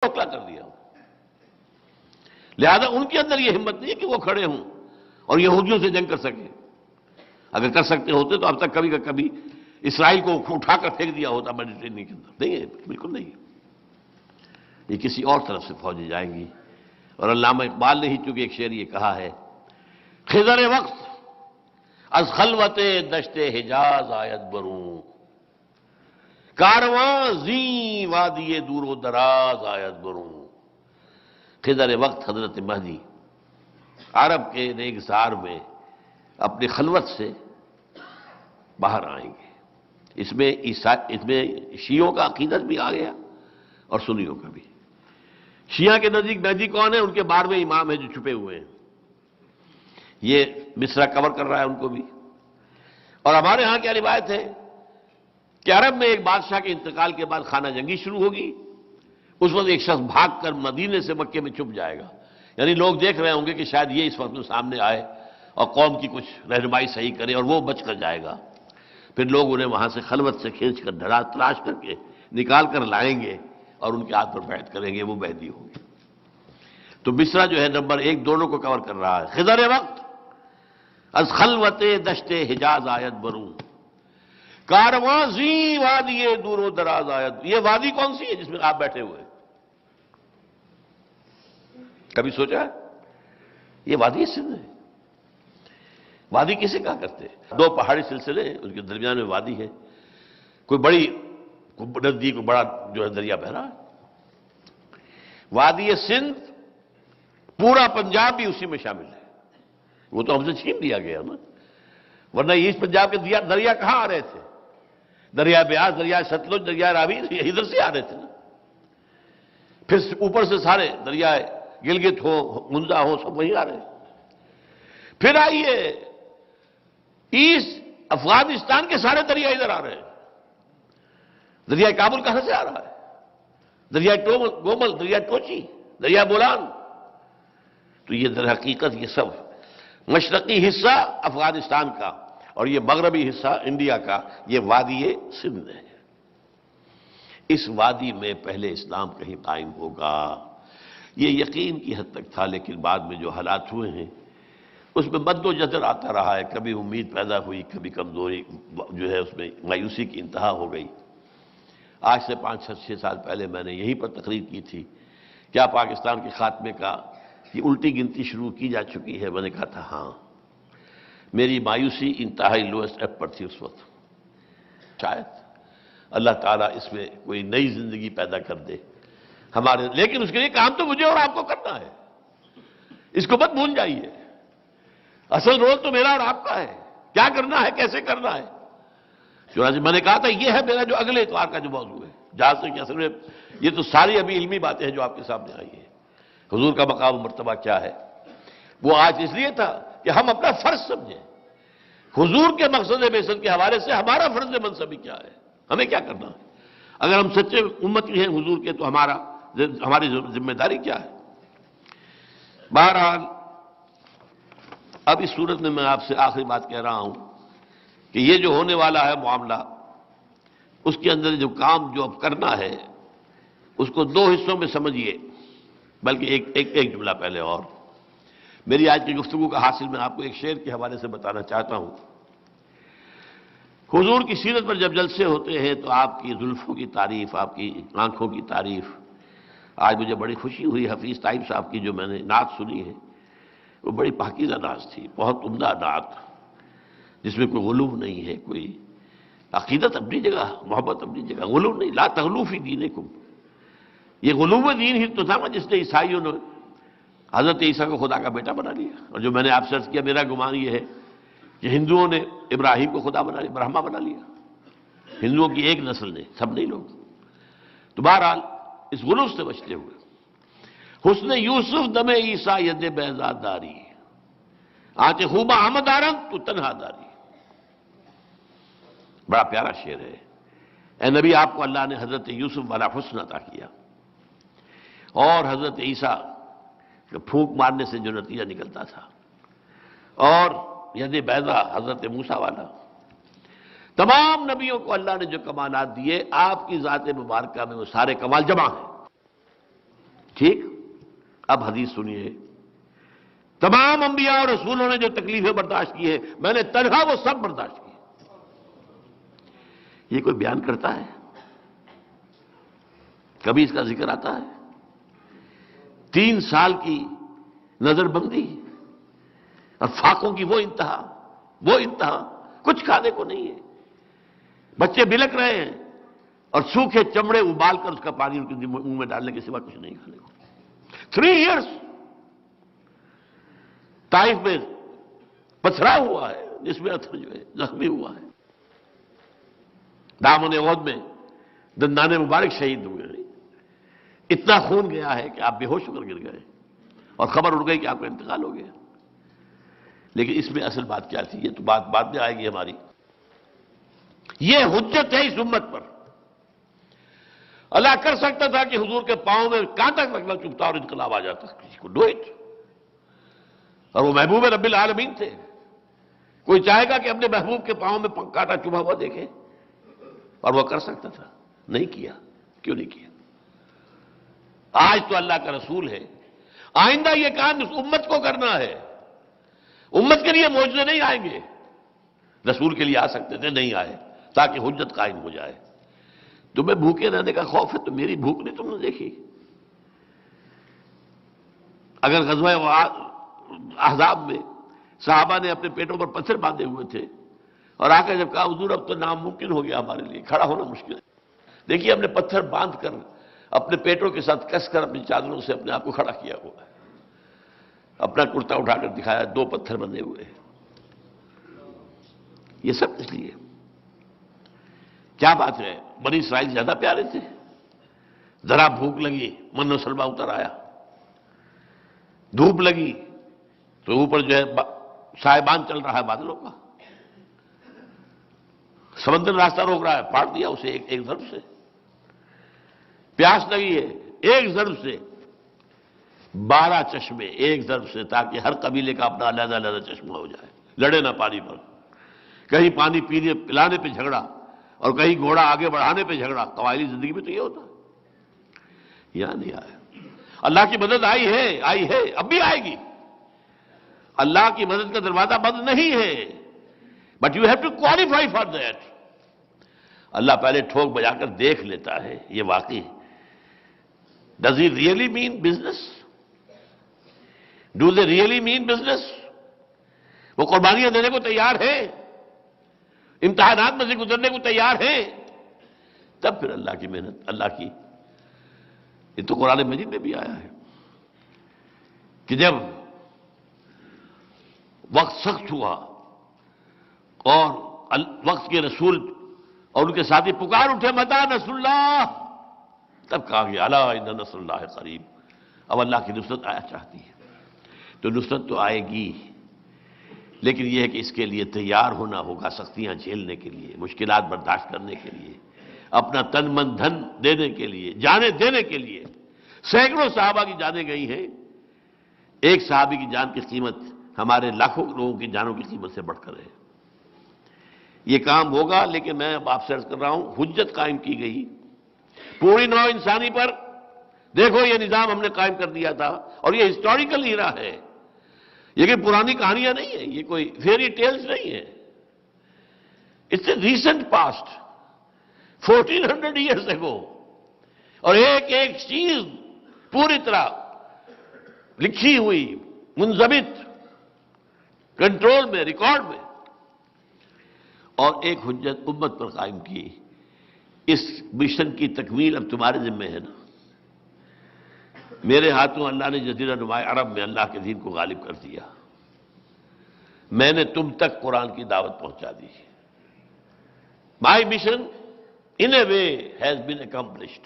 ٹوکلا کر دیا. لہذا ان کے اندر یہ ہمت نہیں ہے کہ وہ کھڑے ہوں اور یہودیوں سے جنگ کر سکیں. اگر کر سکتے ہوتے تو اب تک کبھی کا کبھی اسرائیل کو اٹھا کر پھینک دیا ہوتا میڈیٹرینین کے اندر. نہیں ہے، بالکل نہیں. یہ کسی اور طرف سے فوجیں جائیں گی. اور علامہ اقبال نے ہی چونکہ ایک شعر یہ کہا ہے، خضر وقت از خلوت دشت حجاز آیت بروں، کارواں زی وادی دور و دراز آیت بروں. خضر وقت حضرت مہدی عرب کے ریگزار میں اپنی خلوت سے باہر آئیں گے. اس میں شیعوں کا عقیدت بھی آ گیا اور سنیوں کا بھی. شیعہ کے نزدیک مہدی کون ہے؟ ان کے 12ویں امام ہیں جو چھپے ہوئے ہیں. یہ مصرع کور کر رہا ہے ان کو بھی. اور ہمارے ہاں کیا روایت ہے کہ عرب میں ایک بادشاہ کے انتقال کے بعد خانہ جنگی شروع ہوگی. اس وقت ایک شخص بھاگ کر مدینے سے مکے میں چھپ جائے گا. یعنی لوگ دیکھ رہے ہوں گے کہ شاید یہ اس وقت میں سامنے آئے اور قوم کی کچھ رہنمائی صحیح کرے اور وہ بچ کر جائے گا. پھر لوگ انہیں وہاں سے خلوت سے کھینچ کر تلاش کر کے نکال کر لائیں گے اور ان کے ہاتھ پر بیعت کریں گے، وہ مہدی ہوں گے. تو مصرع جو ہے نمبر 1 دونوں کو کور کر رہا ہے. خضر وقت از خلوت دشت حجاز آیت بروں، کارواں زی وادی دور و دراز آیت. یہ وادی کون سی ہے جس میں آپ بیٹھے ہوئے؟ کبھی سوچا ہے؟ یہ وادی سندھ ہے. وادی کسے کہا کرتے ہیں؟ 2 پہاڑی سلسلے ہیں، ان کے درمیان میں وادی ہے. کوئی بڑی ندی، کوئی بڑا جو ہے دریا بہ رہا ہے. وادی سندھ پورا پنجاب بھی اسی میں شامل ہے. وہ تو ہم سے چھین لیا گیا نا، ورنہ ایسٹ پنجاب کے دریا کہاں آ رہے تھے؟ دریا بیاس، دریا ستلج، دریا راوی ادھر سے آ رہے تھے نا. پھر اوپر سے سارے دریا گلگت ہو، منزا ہو، سب وہیں آ رہے ہیں. پھر آئیے ایسٹ افغانستان کے سارے دریا ادھر آ رہے ہیں. دریا کابل کہاں سے آ رہا ہے؟ دریا گومل، دریا ٹوچی، دریا بولان. تو یہ در حقیقت یہ سب مشرقی حصہ افغانستان کا اور یہ مغربی حصہ انڈیا کا یہ وادی سندھ ہے. اس وادی میں پہلے اسلام کہیں قائم ہوگا، یہ یقین کی حد تک تھا. لیکن بعد میں جو حالات ہوئے ہیں اس میں مد و جزر آتا رہا ہے. کبھی امید پیدا ہوئی، کبھی کمزوری جو ہے اس میں مایوسی کی انتہا ہو گئی. آج سے 5-6 سال پہلے میں نے یہیں پر تقریر کی تھی، کیا پاکستان کے خاتمے کا یہ الٹی گنتی شروع کی جا چکی ہے؟ میں نے کہا تھا ہاں. میری مایوسی انتہائی لوئسٹ ایپ پر تھی اس وقت. شاید اللہ تعالیٰ اس میں کوئی نئی زندگی پیدا کر دے ہمارے، لیکن اس کے لیے کام تو مجھے اور آپ کو کرنا ہے. اس کو مت بھول جائیے. اصل رول تو میرا اور آپ کا ہے. کیا کرنا ہے، کیسے کرنا ہے. چنانچہ میں نے کہا تھا یہ ہے میرا جو اگلے اتوار کا جو موضوع ہے، جہاں سے کہ اصل میں یہ تو ساری ابھی علمی باتیں ہیں جو آپ کے سامنے آئی ہیں. حضور کا مقام و مرتبہ کیا ہے، وہ آج اس لیے تھا کہ ہم اپنا فرض سمجھیں. حضور کے مقصد بعثت کے حوالے سے ہمارا فرض منصبی کیا ہے، ہمیں کیا کرنا ہے. اگر ہم سچے امتی ہیں حضور کے تو ہماری ذمہ داری کیا ہے. بہرحال اب اس صورت میں آپ سے آخری بات کہہ رہا ہوں کہ یہ جو ہونے والا ہے معاملہ، اس کے اندر جو کام جو اب کرنا ہے اس کو 2 حصوں میں سمجھیے. بلکہ ایک جملہ پہلے اور میری آج کی گفتگو کا حاصل میں آپ کو ایک شعر کے حوالے سے بتانا چاہتا ہوں. حضور کی سیرت پر جب جلسے ہوتے ہیں تو آپ کی زلفوں کی تعریف، آپ کی آنکھوں کی تعریف. آج مجھے بڑی خوشی ہوئی، حفیظ طیب صاحب کی جو میں نے نعت سنی ہے وہ بڑی پاکیزہ نعت تھی، بہت عمدہ نعت، جس میں کوئی غلو نہیں ہے، کوئی عقیدت اپنی جگہ، محبت اپنی جگہ، غلو نہیں. لا تغلو فی دینکم. یہ غلو دین ہی تو تھا جس نے عیسائیوں نے حضرت عیسیٰ کو خدا کا بیٹا بنا لیا. اور جو میں نے آپ سے عرض کیا، میرا گمان یہ ہے کہ ہندوؤں نے ابراہیم کو خدا بنا لیا، برہما بنا لیا. ہندوؤں کی ایک نسل نے، سب نہیں لوگ. تو بہرحال اس غلو سے بچتے ہوئے حسن یوسف دم عیسیٰ ید بیضا داری، آنچ خوبہ احمد آرم تو تنہا داری. بڑا پیارا شعر ہے. اے نبی، آپ کو اللہ نے حضرت یوسف والا حسن عطا کیا، اور حضرت عیسیٰ پھونک مارنے سے جو نتیجہ نکلتا تھا، اور ید بیضا حضرت موسیٰ والا. تمام نبیوں کو اللہ نے جو کمالات دیے، آپ کی ذات مبارکہ میں وہ سارے کمال جمع ہیں. ٹھیک، اب حدیث سنیے، تمام انبیاء اور رسولوں نے جو تکلیفیں برداشت کی ہیں میں نے تنہا وہ سب برداشت کی۔ یہ کوئی بیان کرتا ہے؟ کبھی اس کا ذکر آتا ہے؟ 3 سال کی نظر بندی اور فاقوں کی وہ انتہا، کچھ کھانے کو نہیں ہے، بچے بلک رہے ہیں اور سوکھے چمڑے ابال کر اس کا پانی ان کے منہ میں ڈالنے کے سوا کچھ نہیں کھانے کو۔ 3 ایئرس طائف میں پتھرا ہوا ہے، جس میں اتھر جو ہے زخمی ہوا ہے، دامن احد میں دندان مبارک شہید ہوئے، اتنا خون گیا ہے کہ آپ بے ہوش ہو کر گر گئے اور خبر اڑ گئی کہ آپ کا انتقال ہو گیا۔ لیکن اس میں اصل بات کیا تھی؟ یہ تو بات بعد میں آئے گی ہماری۔ یہ حجت ہے اس امت پر۔ اللہ کر سکتا تھا کہ حضور کے پاؤں میں کانٹا رکھنا چبھتا اور انقلاب آ جاتا، کسی کو ڈو اٹ، اور وہ محبوب رب العالمین تھے۔ کوئی چاہے گا کہ اپنے محبوب کے پاؤں میں کانٹا چبھا ہوا دیکھے؟ اور وہ کر سکتا تھا، نہیں کیا۔ کیوں نہیں کیا؟ آج تو اللہ کا رسول ہے، آئندہ یہ کام اس امت کو کرنا ہے۔ امت کے لیے معجزے نہیں آئیں گے، رسول کے لیے آ سکتے تھے، نہیں آئے، تاکہ حجت قائم ہو جائے۔ تمہیں بھوکے رہنے کا خوف ہے تو میری بھوک نہیں تم نے دیکھی؟ اگر غزوہ احزاب میں صحابہ نے اپنے پیٹوں پر پتھر باندھے ہوئے تھے اور آ کر جب کہا حضور اب تو ناممکن ہو گیا ہمارے لیے، کھڑا ہونا مشکل ہے، دیکھیے ہم نے پتھر باندھ کر اپنے پیٹوں کے ساتھ کس کر اپنی چادروں سے اپنے آپ کو کھڑا کیا ہوا ہے، اپنا کرتا اٹھا کر دکھایا، 2 پتھر بندھے ہوئے ہیں۔ یہ سب اس لیے کیا بات ہے؟ بنی اسرائیل زیادہ پیارے تھے؟ ذرا بھوک لگی من و سلوہ اتر آیا، دھوپ لگی تو اوپر جو ہے سائبان چل رہا ہے بادلوں کا، سمندر راستہ روک رہا ہے، پھاڑ دیا اسے ایک ضرب سے۔ پیاس لگی ہے، ایک ضرب سے 12 چشمے، ایک ضرب سے، تاکہ ہر قبیلے کا اپنا علیحدہ علیحدہ چشمہ ہو جائے، لڑے نہ پانی پر۔ کہیں پانی پینے پلانے پہ جھگڑا اور کہیں گھوڑا آگے بڑھانے پہ جھگڑا۔ قبائلی زندگی میں تو یہ ہوتا ہے۔ یہاں نہیں آیا۔ اللہ کی مدد آئی ہے، اب بھی آئے گی۔ اللہ کی مدد کا دروازہ بند نہیں ہے، but you have to qualify for that. اللہ پہلے ٹھوک بجا کر دیکھ لیتا ہے یہ واقعی does he really mean business, do they really mean business, وہ قربانیاں دینے کو تیار ہیں، امتحانات میں سے گزرنے کو تیار ہیں، تب پھر اللہ کی محنت، اللہ کی۔ یہ تو قرآن مجید میں بھی آیا ہے کہ جب وقت سخت ہوا اور وقت کے رسول اور ان کے ساتھی پکار اٹھے متی نصر اللہ، تب کہا گیا الا ان نصر اللہ قریب۔ اب اللہ کی نصرت آیا چاہتی ہے تو نصرت تو آئے گی، لیکن یہ ہے کہ اس کے لیے تیار ہونا ہوگا، سختیاں جھیلنے کے لیے، مشکلات برداشت کرنے کے لیے، اپنا تن من دھن دینے کے لیے، جانیں دینے کے لیے۔ سینکڑوں صحابہ کی جانیں گئی ہیں، ایک صحابی کی جان کی قیمت ہمارے لاکھوں لوگوں کی جانوں کی قیمت سے بڑھ کر ہے۔ یہ کام ہوگا، لیکن میں اب آپ سے عرض کر رہا ہوں حجت قائم کی گئی پوری نوع انسانی پر۔ دیکھو یہ نظام ہم نے قائم کر دیا تھا، اور یہ ہسٹوریکل ایرا ہے، یہ کہ پرانی کہانیاں نہیں ہیں، یہ کوئی فیری ٹیلز نہیں ہے، it's a recent past 1400 years ago, اور ایک ایک چیز پوری طرح لکھی ہوئی، منضبط، کنٹرول میں، ریکارڈ میں، اور ایک حجت امت پر قائم کی۔ اس مشن کی تکمیل اب تمہارے ذمہ ہے نا۔ میرے ہاتھوں اللہ نے جزیرہ نما عرب میں اللہ کے دین کو غالب کر دیا، میں نے تم تک قرآن کی دعوت پہنچا دی۔ My mission in a way has been accomplished,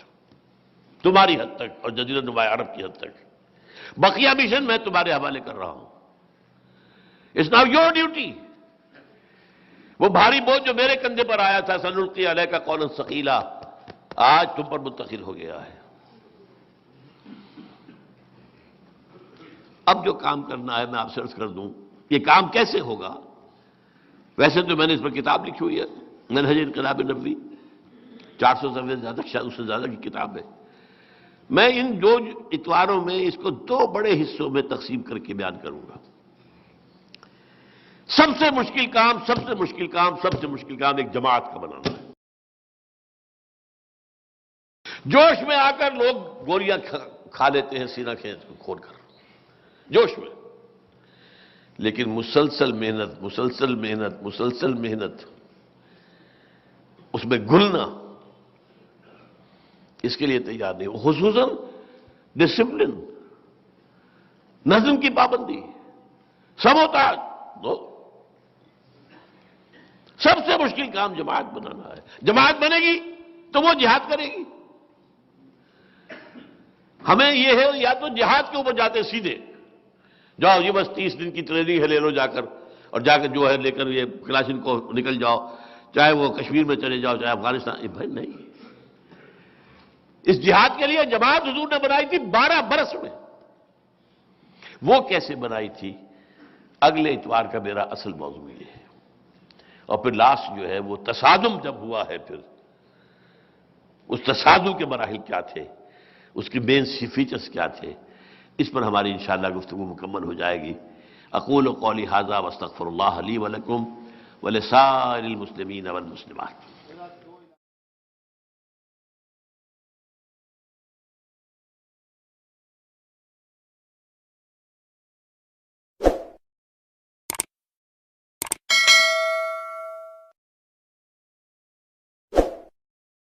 تمہاری حد تک اور جزیرہ نما عرب کی حد تک۔ بقیہ مشن میں تمہارے حوالے کر رہا ہوں۔ It's now your duty. وہ بھاری بوجھ جو میرے کندھے پر آیا تھا، سنلقی علیک قولا ثقیلا، آج تم پر منتقل ہو گیا ہے۔ اب جو کام کرنا ہے میں آپ سے عرض کر دوں، یہ کام کیسے ہوگا؟ ویسے تو میں نے اس پر کتاب لکھی ہوئی ہے، منہج انقلاب نبوی، 400 سے زیادہ، شاید اس سے زیادہ کی کتاب ہے۔ میں ان دو اتواروں میں اس کو دو بڑے حصوں میں تقسیم کر کے بیان کروں گا۔ سب سے مشکل کام ایک جماعت کا بنانا ہے۔ جوش میں آ کر لوگ گولیاں کھا لیتے ہیں سینہ کھول کر، جوش میں، لیکن مسلسل محنت اس میں گھلنا، اس کے لیے تیار نہیں، خصوصاً ڈسپلن، نظم کی پابندی، سموتاج دو۔ سب سے مشکل کام جماعت بنانا ہے۔ جماعت بنے گی تو وہ جہاد کرے گی۔ ہمیں یہ ہے یا تو جہاد کے اوپر جاتے سیدھے، جاؤ یہ بس 30 دن کی ٹریننگ ہے، لے لو جا کر، اور جا کر جو ہے لے کر یہ کلاشن کو نکل جاؤ، چاہے وہ کشمیر میں چلے جاؤ چاہے افغانستان۔ بھائی نہیں، اس جہاد کے لیے جماعت حضور نے بنائی تھی 12 برس میں۔ وہ کیسے بنائی تھی، اگلے اتوار کا میرا اصل موضوع یہ ہے۔ اور پھر لاسٹ جو ہے وہ تصادم جب ہوا ہے، پھر اس تصادم کے مراحل کیا تھے، اس کی مین فیچرز کیا تھے، اس پر ہماری انشاءاللہ گفتگو مکمل ہو جائے گی۔ اقول قولی ھذا واستغفر اللہ لی ولکم ولسائر المسلمین والمسلمات۔